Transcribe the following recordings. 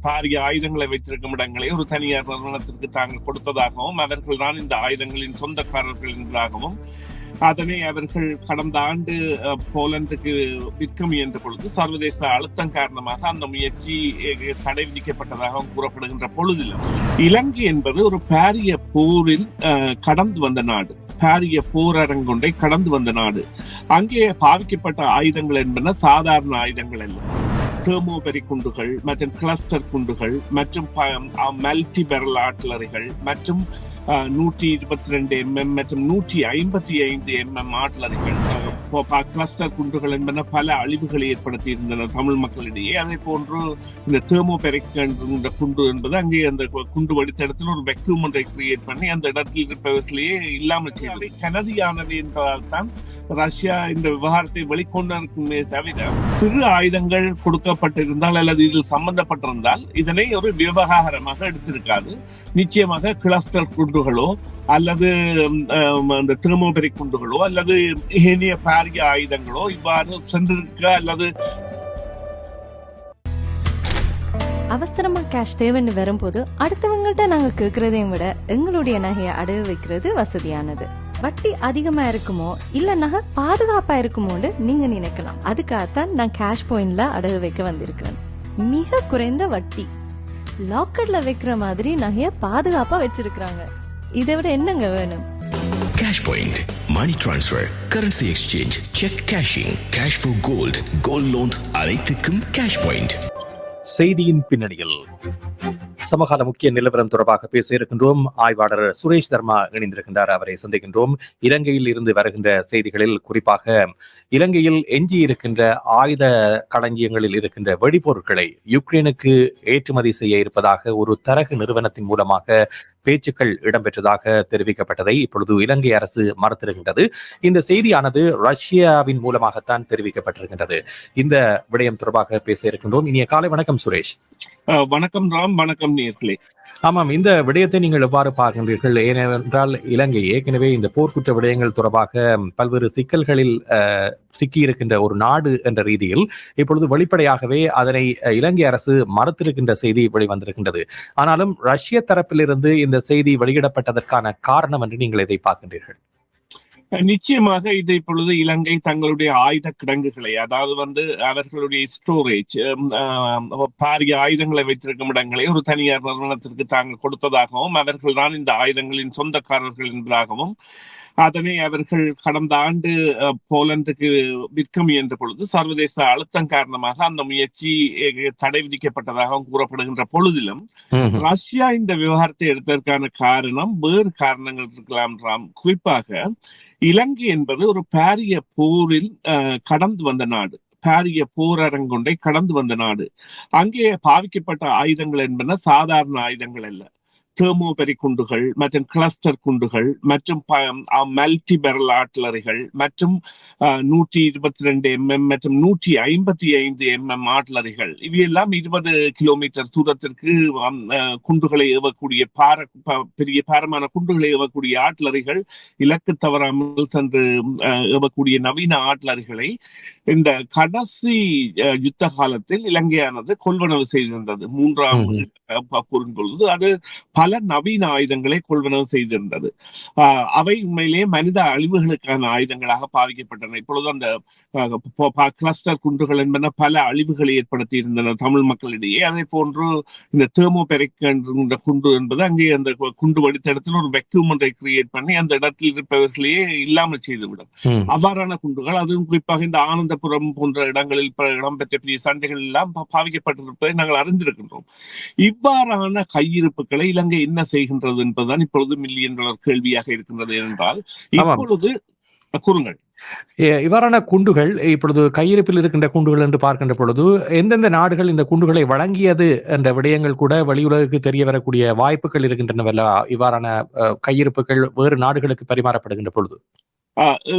பாரிய ஆயுதங்களை வைத்திருக்கும் இடங்களை ஒரு தனியார் நிறுவனத்திற்கு தாங்கள் கொடுத்ததாகவும் அவர்கள் தான் இந்த ஆயுதங்களின் சொந்தக்காரர்கள் என்பதாகவும் அதனை அவர்கள் கடந்த ஆண்டு போலந்துக்கு விற்க முயன்ற பொழுது சர்வதேச அழுத்தம் காரணமாக அந்த முயற்சி தடை விதிக்கப்பட்டதாக கூறப்படுகின்ற பொழுதிலும் இலங்கை என்பது ஒரு பாரிய போரில் கடந்து வந்த நாடு, பாரிய போரரங்கொண்டை கடந்து வந்த நாடு. அங்கே பாவிக்கப்பட்ட ஆயுதங்கள் என்பன சாதாரண ஆயுதங்கள் அல்ல. தெர்மோபெரி குண்டுகள் மற்றும் கிளஸ்டர் குண்டுகள் மற்றும் மல்டி பெரல் ஆர்டிலரிகள் மற்றும் 122 mm மற்றும் 155 mm ஆர்டிலரிகள், கிளஸ்டர் குண்டுகள் என்பன பல அழிவுகளை ஏற்படுத்தி இருந்தன தமிழ் மக்களிடையே. அதே போன்று இந்த தெர்மோபெரிக் குண்டு என்பது அங்கே அந்த குண்டு வெடித்த இடத்துல ஒரு வெக்யூம் ஒன்றை கிரியேட் பண்ணி அந்த இடத்தில் இருப்பவர்களையே இல்லாமல் செய்வது கனதியானது என்பதால் தான் ரஷ்யா இந்த விவகாரத்தை வெளிக்கொண்டிருக்குமே தவிர சிறு ஆயுதங்கள் கொடுக்கப்பட்டிருந்தால் அல்லது இதில் சம்பந்தப்பட்டிருந்தால் இதனை ஒரு விவகாரமாக எடுத்திருக்காது. நிச்சயமாக கிளஸ்டர் குண்டுகளோ அல்லது அந்த தெர்மோபெரிக் குண்டுகளோ அல்லது ஏனைய பாரிய ஆயுதங்களோ இவ்வாறு சென்றிருக்க அல்லது அவசரமா கேஷ் தேவைன்னு வரும்போது அடுத்தவங்கள்ட்ட நாங்க கேட்கறதையும் விட எங்களுடைய நகையை அடகு வைக்கிறது வசதியானது. வட்டி அதிகமா இருக்குமோ இல்ல நகை பாதுகாப்பா இருக்குமோன்னு நீங்க நினைக்கலாம். அதுக்காகத்தான் நான் கேஷ் பாயிண்ட்ல அடகு வைக்க வந்திருக்கிறேன். மிக குறைந்த வட்டி, லாக்கர்ல வைக்கிற மாதிரி நகைய பாதுகாப்பா வச்சிருக்காங்க. இதை விட என்னங்க வேணும்? Cash Point, money transfer, currency exchange, check cashing, cash for gold, gold loans அனைத்துக்கும் Cash Point. செய்தியின் பின்னணியில் சமகால முக்கிய நிலவரம் தொடர்பாக பேச இருக்கின்றோம். ஆய்வாளர் சுரேஷ் தர்மா இணைந்திருக்கின்றார், அவரை சந்திக்கின்றோம். இலங்கையில் இருந்து வருகின்ற செய்திகளில் குறிப்பாக இலங்கையில் எஞ்சி இருக்கின்ற ஆயுத களஞ்சியங்களில் இருக்கின்ற வெடிபொருட்களை யுக்ரைனுக்கு ஏற்றுமதி செய்ய இருப்பதாக ஒரு தரகு நிறுவனத்தின் மூலமாக பேச்சுக்கள் இடம்பெற்றதாக தெரிவிக்கப்பட்டதை இப்பொழுது இலங்கை அரசு மறுத்திருக்கின்றது. இந்த செய்தியானது ரஷ்யாவின் மூலமாகத்தான் தெரிவிக்கப்பட்டிருக்கின்றது. இந்த விடயம் தொடர்பாக பேச இருக்கின்றோம். இனிய காலை வணக்கம் சுரேஷ். வணக்கம் ராம். வணக்கம் நேயர்களே. ஆமாம், இந்த விடயத்தை நீங்கள் எவ்வாறு பார்க்கின்றீர்கள்? ஏனென்றால் இலங்கை ஏற்கனவே இந்த போர்க்குற்ற விடயங்கள் தொடர்பாக பல்வேறு சிக்கல்களில் சிக்கியிருக்கின்ற ஒரு நாடு என்ற ரீதியில் இப்பொழுது வெளிப்படையாகவே அதனை இலங்கை அரசு மறுத்திருக்கின்ற செய்தி வெளிவந்திருக்கின்றது. ஆனாலும் ரஷ்ய தரப்பிலிருந்து இந்த செய்தி வெளியிடப்பட்டதற்கான காரணம் என்று நீங்கள் இதை பார்க்கின்றீர்கள்? நிச்சயமாக இது இப்பொழுது இலங்கை தங்களுடைய ஆயுத கிடங்குகளை, அதாவது அவர்களுடைய ஸ்டோரேஜ், பாரிய ஆயுதங்களை வைத்திருக்கும் இடங்களை ஒரு தனியார் நிறுவனத்திற்கு தாங்கள் கொடுத்ததாகவும் அவர்கள் தான் இந்த ஆயுதங்களின் சொந்தக்காரர்கள் என்பதாகவும் அதனை அவர்கள் கடந்த ஆண்டு போலந்துக்கு விற்க முயன்ற பொழுது சர்வதேச அழுத்தம் காரணமாக அந்த முயற்சி தடை விதிக்கப்பட்டதாக கூறப்படுகின்ற பொழுதிலும் ரஷ்யா இந்த விவகாரத்தை எடுத்ததற்கான காரணம் வேறு காரணங்கள் இருக்கலாம் ராம். குறிப்பாக இலங்கை என்பது ஒரு பாரிய போரில் கடந்து வந்த நாடு, பாரிய போரரங்கொண்டை கடந்து வந்த நாடு. அங்கே பாவிக்கப்பட்ட ஆயுதங்கள் என்பன சாதாரண ஆயுதங்கள் அல்ல. தெர்மோபெரி குண்டுகள் மற்றும் கிளஸ்டர் குண்டுகள் மற்றும் மல்டி பெரல் ஆர்டிலரிகள் மற்றும் 122 mm மற்றும் 155 mm ஆர்டிலரிகள், இவையெல்லாம் 20 கிலோமீட்டர் தூரத்திற்கு குண்டுகளை ஏவக்கூடிய பெரிய பாரமான குண்டுகளை ஏவக்கூடிய ஆர்டிலரிகள், இலக்கு தவறாமல் சென்று ஏவக்கூடிய நவீன ஆர்டிலரிகளை இந்த கடைசி யுத்த காலத்தில் இலங்கையானது கொள்வனவு செய்திருந்தது. மூன்றாம் போரின் பொழுது அது பல நவீன ஆயுதங்களை கொள்வனவு செய்திருந்தது. அவை உண்மையிலேயே மனித அழிவுகளுக்கான ஆயுதங்களாக பாவிக்கப்பட்டன. இப்பொழுது அந்த கிளஸ்டர் குண்டுகள் என்பன பல அழிவுகளை ஏற்படுத்தி இருந்தன தமிழ் மக்களிடையே. அதே போன்று இந்த தெர்மோபெரிக் குண்டு என்பது அங்கே அந்த குண்டு வெடித்த இடத்துல ஒரு வெக்யூம் ஒன்றை கிரியேட் பண்ணி அந்த இடத்தில் இருப்பவர்களையே இல்லாமல் செய்துவிடும். அவ்வாறான குண்டுகள், அதுவும் குறிப்பாக இந்த ஆனந்தபுரம் போன்ற இடங்களில் இடம்பெற்ற பெரிய சண்டைகள் எல்லாம் பாவிக்கப்பட்டிருப்பதை நாங்கள் அறிந்திருக்கின்றோம். இவ்வாறான கையிருப்புகளை இலங்கை என்ன செய்கின்றது என்பதுதான் இப்பொழுது மில்லியன் டாலர் கேள்வியாக இருக்கின்றது. என்றால் இப்பொழுது கூறுங்கள், இவ்வாறான குண்டுகள் இப்பொழுது கையிருப்பில் இருக்கின்ற குண்டுகள் என்று பார்க்கின்ற பொழுது எந்தெந்த நாடுகள் இந்த குண்டுகளை வழங்கியது என்ற விடயங்கள் கூட வெளியுலகுக்கு தெரிய வரக்கூடிய வாய்ப்புகள் இருக்கின்றனவல்ல? இவ்வாறான கையிருப்புகள் வேறு நாடுகளுக்கு பரிமாறப்படுகின்ற பொழுது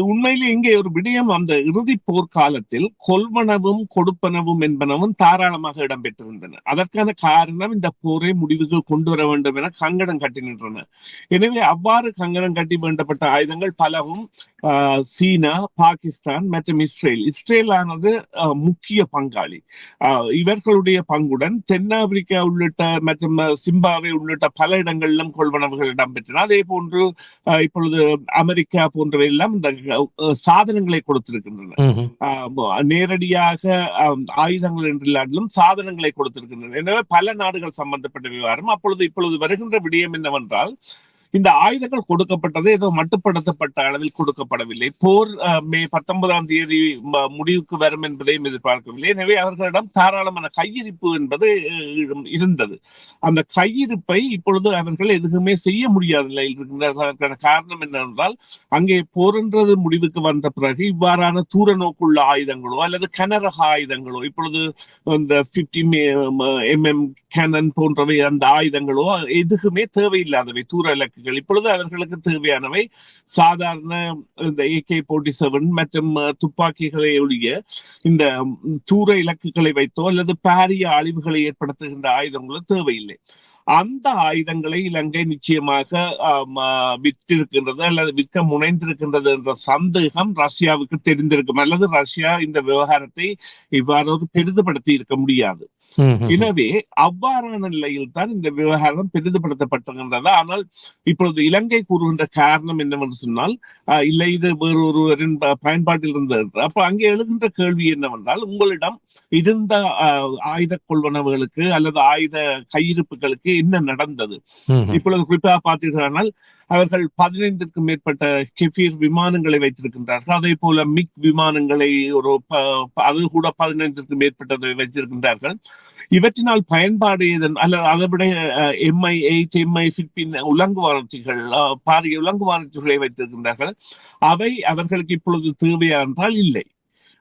உண்மையிலே இங்கே ஒரு விடயம், அந்த இறுதி போர்க்காலத்தில் கொள்வனவும் கொடுப்பனவும் என்பனவும் தாராளமாக இடம்பெற்றிருந்தன. அதற்கான காரணம் இந்த போரை முடிவுக்கு கொண்டு வர வேண்டும் என கங்கணம் கட்டி நின்றன. எனவே அவ்வாறு கங்கணம் கட்டி வேண்டப்பட்ட ஆயுதங்கள் பலவும் சீனா, பாகிஸ்தான் மற்றும் இஸ்ரேல் ஆனது முக்கிய பங்காளி. இவர்களுடைய பங்குடன் தென்னாப்பிரிக்கா உள்ளிட்ட மற்றும் சிம்பாவே உள்ளிட்ட பல இடங்களிலும் கொள்வனவுகள் இடம்பெற்றன. அதே போன்று இப்பொழுது அமெரிக்கா போன்றவை எல்லாம் இந்த சாதனங்களை கொடுத்திருக்கின்றன. நேரடியாக ஆயுதங்கள் என்றில்லாட்டிலும் சாதனங்களை கொடுத்திருக்கின்றன. எனவே பல நாடுகள் சம்பந்தப்பட்ட விவகாரம். இப்பொழுது வருகின்ற விடயம் என்னவென்றால், இந்த ஆயுதங்கள் கொடுக்கப்பட்டது ஏதோ மட்டுப்படுத்தப்பட்ட அளவில் கொடுக்கப்படவில்லை. போர் மே 19 முடிவுக்கு வரும் என்பதையும் எதிர்பார்க்கவில்லை. எனவே அவர்களிடம் தாராளமான கையிருப்பு என்பது இருந்தது. அந்த கையிருப்பை இப்பொழுது அவர்கள் எதுவுமே செய்ய முடியாத நிலையில் இருக்கின்றதற்கான காரணம் என்னவென்றால், அங்கே போர்ன்றது முடிவுக்கு வந்த பிறகு இவ்வாறான தூர நோக்குள்ள ஆயுதங்களோ அல்லது கனரக ஆயுதங்களோ, இப்பொழுது இந்த 50mm கேனன் போன்றவை அந்த ஆயுதங்களோ எதுவுமே தேவையில்லாதவை, தூர இலக்கு. இப்பொழுது அவர்களுக்கு தேவையானவை சாதாரண இந்த AK-47 மற்றும் துப்பாக்கிகளை ஒழிய இந்த தூர இலக்குகளை வைத்தோ அல்லது பாரிய அழிவுகளை ஏற்படுத்துகின்ற ஆயுதங்களோ தேவையில்லை. அந்த ஆயுதங்களை இலங்கை நிச்சயமாக விற்றிருக்கின்றது அல்லது விற்க முனைந்திருக்கின்றது என்ற சந்தேகம் ரஷ்யாவுக்கு தெரிந்திருக்கும், அல்லது ரஷ்யா இந்த விவகாரத்தை இவ்வாறு பெரிதுபடுத்தி இருக்க முடியாது. எனவே அவ்வாறான நிலையில் தான் இந்த விவகாரம் பெரிதுபடுத்தப்பட்டிருக்கின்றது. ஆனால் இப்பொழுது இலங்கை கூறுகின்ற காரணம் என்னவென்று சொன்னால், இல்லை இது வேறு ஒருவரின் பயன்பாட்டில் இருந்தது. அப்ப அங்கே எழுகின்ற கேள்வி என்னவென்றால், உங்களிடம் இருந்த ஆயுத கொள்வனவுகளுக்கு அல்லது ஆயுத கையிருப்புகளுக்கு என்ன நடந்தது? இப்பொழுது குறிப்பாக பார்த்தீர்களானால், அவர்கள் 15க்கும் மேற்பட்ட கெஃபீர் விமானங்களை வைத்திருக்கின்றார்கள். அதே போல மிக் விமானங்களை அது கூட 15க்கும் மேற்பட்டதை வைத்திருக்கின்றார்கள். இவற்றினால் பயன்பாடு அல்லது அதை விட MI8 MI15 உலங்குவானத்திகள், பாரிய உலங்குவானத்திகளை வைத்திருக்கின்றார்கள். அவை அவர்களுக்கு இப்பொழுது தேவையா என்றால் இல்லை.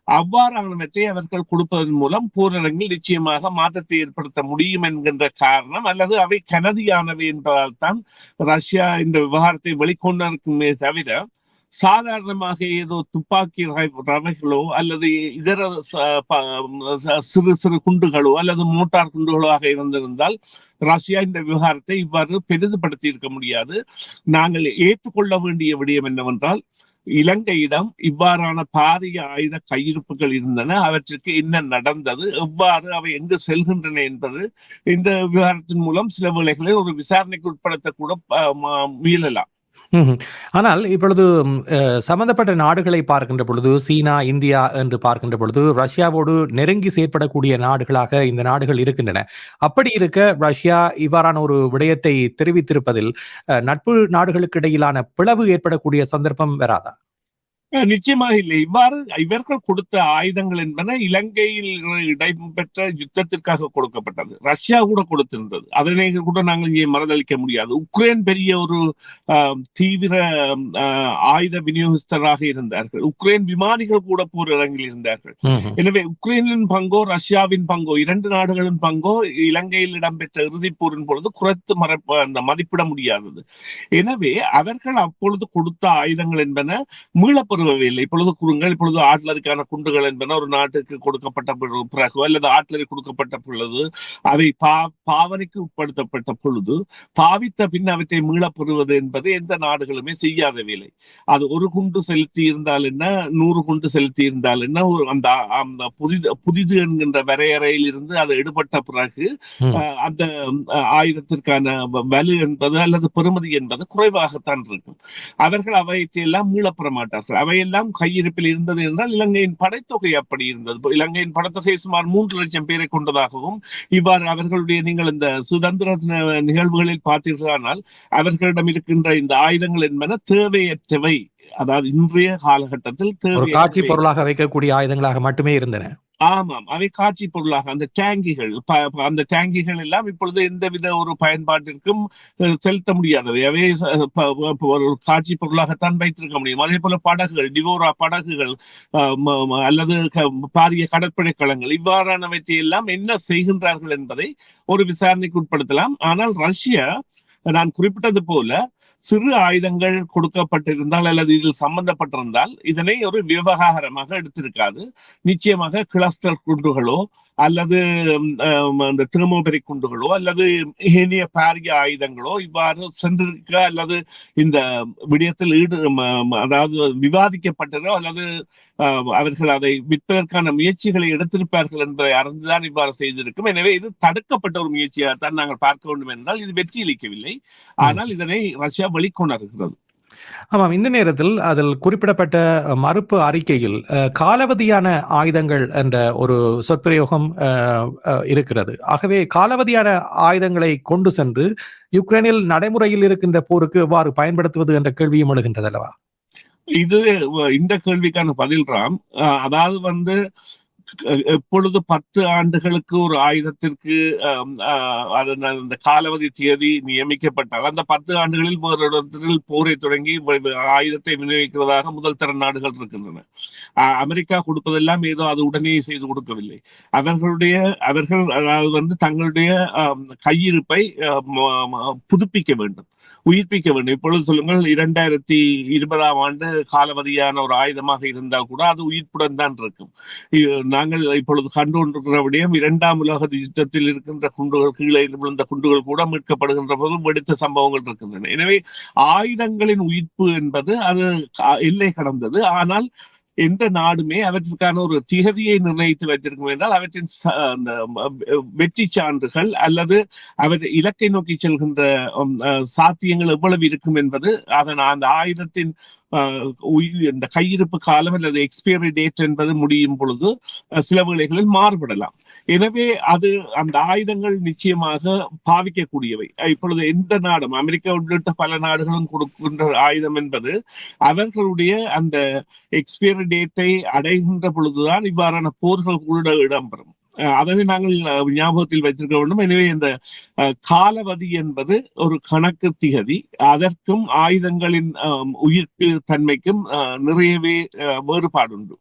அவ்வாறானவற்றை அவர்கள் கொடுப்பதன் மூலம் போரரங்கில் நிச்சயமாக மாற்றத்தை ஏற்படுத்த முடியும் என்கின்ற காரணம், அல்லது அவை கனதியானவை என்பதால் தான் ரஷ்யா இந்த விவகாரத்தை வெளிக்கொண்டிருக்குமே தவிர, சாதாரணமாக ஏதோ துப்பாக்கி ரவைகளோ அல்லது இதர சிறு சிறு குண்டுகளோ அல்லது மோட்டார் குண்டுகளோ இருந்திருந்தால் ரஷ்யா இந்த விவகாரத்தை இவ்வாறு பெரிதுபடுத்தி இருக்க முடியாது. நாங்கள் ஏற்றுக்கொள்ள வேண்டிய விடயம் என்னவென்றால், இலங்கையிடம் இவ்வாறான பாரிய ஆயுத கையிருப்புகள் இருந்தன. அவற்றுக்கு என்ன நடந்தது, எவ்வாறு அவை எங்கு செல்கின்றன என்பது இந்த விவகாரத்தின் மூலம் சில வேளைகளில் ஒரு விசாரணைக்கு உட்படுத்தக்கூட முயலலாம். ஆனால் இப்பொழுது சம்பந்தப்பட்ட நாடுகளை பார்க்கின்ற பொழுது, சீனா, இந்தியா என்று பார்க்கின்ற பொழுது, ரஷ்யாவோடு நெருங்கி செயற்படக்கூடிய நாடுகளாக இந்த நாடுகள் இருக்கின்றன. அப்படி இருக்க ரஷ்யா இவ்வாறான ஒரு விடயத்தை தெரிவித்திருப்பதில் நட்பு நாடுகளுக்கு இடையிலான பிளவு ஏற்படக்கூடிய சந்தர்ப்பம் வராதா? நிச்சயமாக இல்லை. இவர்கள் கொடுத்த ஆயுதங்கள் என்பன இலங்கையில் இடம்பெற்ற யுத்தத்திற்காக கொடுக்கப்பட்டது. ரஷ்யா கூட கொடுத்திருந்தது. அதனை கூட நாங்கள் இங்கே மறதளிக்க முடியாது. உக்ரைன் பெரிய ஒரு தீவிர ஆயுத விநியோகஸ்தராக இருந்தார்கள். உக்ரைன் விமானிகள் கூட போர் இடங்களில் இருந்தார்கள். எனவே உக்ரைனின் பங்கோ ரஷ்யாவின் பங்கோ, இரண்டு நாடுகளின் பங்கோ இலங்கையில் இடம்பெற்ற இறுதிப் போரின் பொழுது குறைத்து மதிப்பிட முடியாதது. எனவே அவர்கள் அப்பொழுது கொடுத்த ஆயுதங்கள் என்பன மீளப்பெறுவதில்லை. இப்பொழுது கூறுங்கள், இப்பொழுது ஆட்லருக்கான குண்டுகள் என்பன ஒரு நாட்டுக்கு கொடுக்கப்பட்ட பிறகு அல்லது ஆட்லரி கொடுக்கப்பட்ட பொழுது அவை பாவனைக்கு உட்படுத்தப்பட்ட பொழுது பாவித்த பின் அவற்றை மீளப்பெறுவது என்பது எந்த நாடுகளுமே செய்யாத வேலை. அது ஒரு குண்டு செலுத்தி இருந்தால் என்ன, 100 குண்டு செலுத்தி இருந்தால் என்ன, அந்த புதிது என்கின்ற வரையறையில் இருந்து அது எடுபட்ட பிறகு அந்த ஆயுதத்திற்கான வலு என்பது அல்லது பெறுமதி என்பது குறைவாகத்தான் இருக்கும். அவர்கள் அவையெல்லாம் மீளப்பெற மாட்டார்கள். அவையெல்லாம் கையிருப்பில் இருந்தது என்றால் இலங்கையின் படைத்தொகை அப்படி இருந்தது. இலங்கையின் படைத்தொகை சுமார் 3 லட்சம் பேரை கொண்டதாகவும், இவ்வாறு அவர்களுடைய நீங்கள் இந்த சுதந்திர நிகழ்வுகளில் பார்த்தீர்களானால் அவர்களிடம் இருக்கின்ற இந்த ஆயுதங்கள் என்பன தேவையற்றவை. அதாவது இன்றைய காலகட்டத்தில் காட்சி பொருளாக வைக்கக்கூடிய ஆயுதங்களாக மட்டுமே இருந்தன. ஆமாம், அவை காட்சி பொருளாக அந்த டேங்கிகள் எல்லாம் இப்பொழுது எந்தவித ஒரு பயன்பாட்டிற்கும் செலுத்த முடியாதவை. அவை ஒரு காட்சி பொருளாகத்தான் வைத்திருக்க முடியும். அதே போல படகுகள், டிவோரா படகுகள் அல்லது பாரிய கடற்படை களங்கள், இவ்வாறானவற்றை எல்லாம் என்ன செய்கின்றார்கள் என்பதை ஒரு விசாரணைக்கு உட்படுத்தலாம். ஆனால் ரஷ்யா, நான் குறிப்பிட்டது போல, சிறு ஆயுதங்கள் கொடுக்கப்பட்டிருந்தால் அல்லது இதில் சம்பந்தப்பட்டிருந்தால் இதனை ஒரு விவகாரமாக எடுத்திருக்காது. நிச்சயமாக கிளஸ்டர் குண்டுகளோ அல்லது அந்த தெர்மோபரிக் குண்டுகளோ அல்லது ஏனைய பாரிய ஆயுதங்களோ இவ்வாறு சென்றிருக்க அல்லது இந்த விடயத்தில் அதாவது விவாதிக்கப்பட்டதோ அல்லது அவர்கள் அதை விற்பதற்கான முயற்சிகளை எடுத்திருப்பார்கள் என்பதை அறிந்துதான் இவ்வாறு செய்திருக்கும். எனவே இது தடுக்கப்பட்ட ஒரு முயற்சியாகத்தான் நாங்கள் பார்க்க வேண்டும் என்றால் இது வெற்றியளிக்கவில்லை. ஆனால் இதனை ரஷ்யா வெளிக்கொணர்கிறது. ஆமாம், இந்த நேரத்தில் அதில் குறிப்பிடப்பட்ட மறுப்பு அறிக்கையில் காலாவதியான ஆயுதங்கள் என்ற ஒரு சொற்பிரயோகம் இருக்கிறது. ஆகவே காலாவதியான ஆயுதங்களை கொண்டு சென்று யுக்ரைனில் நடைமுறையில் இருக்கின்ற போருக்கு எவ்வாறு பயன்படுத்துவது என்ற கேள்வியும் எழுகின்றது அல்லவா? இந்த கேள்விக்கான பதில் ராம், அதாவது எப்பொழுது 10 ஆண்டுகளுக்கு ஒரு ஆயுதத்திற்கு அந்த காலாவதி தேதி நியமிக்கப்பட்டால் அந்த 10 ஆண்டுகளில் வேறு இடத்தில் போரை தொடங்கி ஆயுதத்தை விநியோகிக்கிறதாக முதல் தர நாடுகள் இருக்கின்றன. அமெரிக்கா கொடுப்பதெல்லாம் ஏதோ அது உடனே செய்து கொடுக்கவில்லை. அவர்கள் அதாவது தங்களுடைய கையிருப்பை புதுப்பிக்க வேண்டும், உயிர்ப்பிக்க வேண்டும். இப்பொழுது சொல்லுங்கள், 2020ஆம் ஆண்டு காலாவதியான ஒரு ஆயுதமாக இருந்தால் கூட அது உயிர்ப்புடன் தான் இருக்கும். நாங்கள் இப்பொழுது கண்டு கொண்டிருக்கிற விடயம் 2ஆம் உலக யுத்தத்தில் இருக்கின்ற குண்டுகள், கீழே விழுந்த குண்டுகள் கூட மீட்கப்படுகின்ற போது வெடித்த சம்பவங்கள் இருக்கின்றன. எனவே ஆயுதங்களின் உயிர்ப்பு என்பது அது எல்லை கடந்தது. ஆனால் எந்த நாடுமே அவற்றிற்கான ஒரு திகதியை நிர்ணயித்து வைத்திருக்கும் என்றால் அவற்றின் வெற்றி சான்றுகள் அல்லது அவற்றை இலக்கை நோக்கி செல்கின்ற சாத்தியங்கள் எவ்வளவு இருக்கும் என்பது அதன் அந்த ஆயுதத்தின் இந்த கையிருப்பு காலம் அல்லது எக்ஸ்பைரி டேட் என்பது முடியும் பொழுது சில வேளைகளில் மாறுபடலாம். எனவே அந்த ஆயுதங்கள் நிச்சயமாக பாவிக்கக்கூடியவை. இப்பொழுது எந்த நாடும், அமெரிக்கா உள்ளிட்ட பல நாடுகளும் கொடுக்கின்ற ஆயுதம் என்பது அவர்களுடைய அந்த எக்ஸ்பைரி டேட்டை அடைகின்ற பொழுதுதான் இவ்வாறான போர்கள் கூட இடம்பெறும். அதனை நாங்கள் ஞாபகத்தில் வைத்திருக்க வேண்டும். எனவே இந்த காலாவதி என்பது ஒரு கணக்கு திகதி. அதற்கும் ஆயுதங்களின் உயிர்ப்பு தன்மைக்கும் நிறையவே வேறுபாடு உண்டு.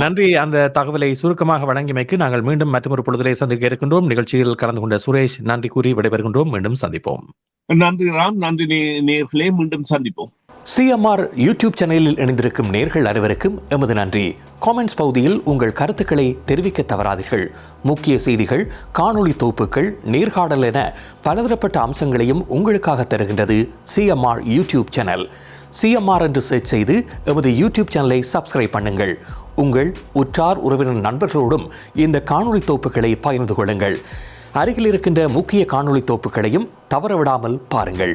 நன்றி. அந்த தகவலை சுருக்கமாக வழங்கியமைக்கு நாங்கள் மீண்டும் மற்றொரு பொழுதிலே சந்திக்க இருக்கின்றோம். நிகழ்ச்சியில் கலந்து கொண்ட சுரேஷ் நன்றி கூறி விடைபெறுகின்றோம். மீண்டும் சந்திப்போம். நன்றி ராம். நன்றி நேயர்களே, மீண்டும் சந்திப்போம். சிஎம்ஆர் யூடியூப் சேனலில் இணைந்திருக்கும் நேர்கள் அனைவருக்கும் எமது நன்றி. காமெண்ட்ஸ் பகுதியில் உங்கள் கருத்துக்களை தெரிவிக்க தவறாதீர்கள். முக்கிய செய்திகள், காணொளி தொகுப்புகள், நேர்காணல் என பலதரப்பட்ட அம்சங்களையும் உங்களுக்காக தருகின்றது சிஎம்ஆர் யூடியூப் சேனல். சிஎம்ஆர் என்று சர்ச் செய்து எமது யூடியூப் சேனலை சப்ஸ்கிரைப் பண்ணுங்கள். உங்கள் உற்றார் உறவினர் நண்பர்களோடும் இந்த காணொளி தொகுப்புகளை பகிர்ந்து கொள்ளுங்கள். அருகில் இருக்கின்ற முக்கிய காணொளி தொகுப்புகளையும் தவறவிடாமல் பாருங்கள்.